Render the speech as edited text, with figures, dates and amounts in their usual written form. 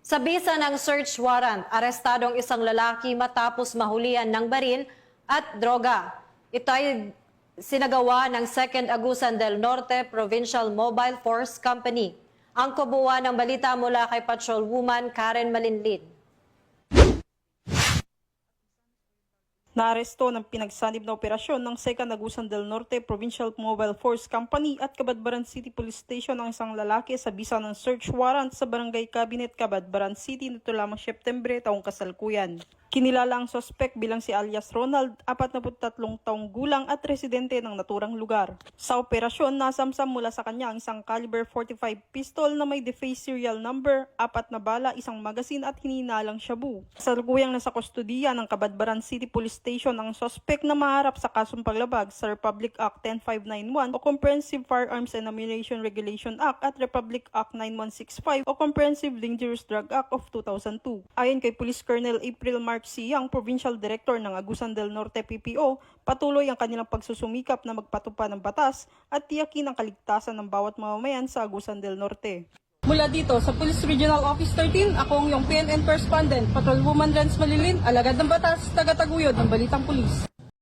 Sa bisa ng search warrant, arestadong isang lalaki matapos mahulihan ng baril at droga. Ito ay sinagawa ng 2nd Agusan del Norte Provincial Mobile Force Company. Ang kabuuan ng balita mula kay Patrolwoman Karen Malinlin. Naaresto ng pinagsanib na operasyon ng 2nd Agusan del Norte Provincial Mobile Force Company at Cabadbaran City Police Station ang isang lalaki sa bisa ng search warrant sa Barangay Cabinet, Cabadbaran City nito lamang Setyembre taong kasalukuyan. Kinilala ang sospek bilang si alias Ronald, 43 taong gulang at residente ng naturang lugar. Sa operasyon, nasamsam mula sa kanya ang isang caliber 45 pistol na may defaced serial number, 4 na bala, isang magasin at hininalang shabu. Kasalukuyang nasa kustodiya ng Cabadbaran City Police Station ang sospek na maharap sa kasong paglabag sa Republic Act 10591 o Comprehensive Firearms and Ammunition Regulation Act at Republic Act 9165 o Comprehensive Dangerous Drug Act of 2002. Ayon kay Police Colonel April Mark Siyang, Provincial Director ng Agusan del Norte PPO, patuloy ang kanilang pagsusumikap na magpatupad ng batas at tiyakin ang kaligtasan ng bawat mamamayan sa Agusan del Norte. Mula dito sa Police Regional Office 13, ako ang iyong PNN Correspondent, Patrolwoman Renz Malilin, alagad ng batas, taga-taguyod ng Balitang Pulis.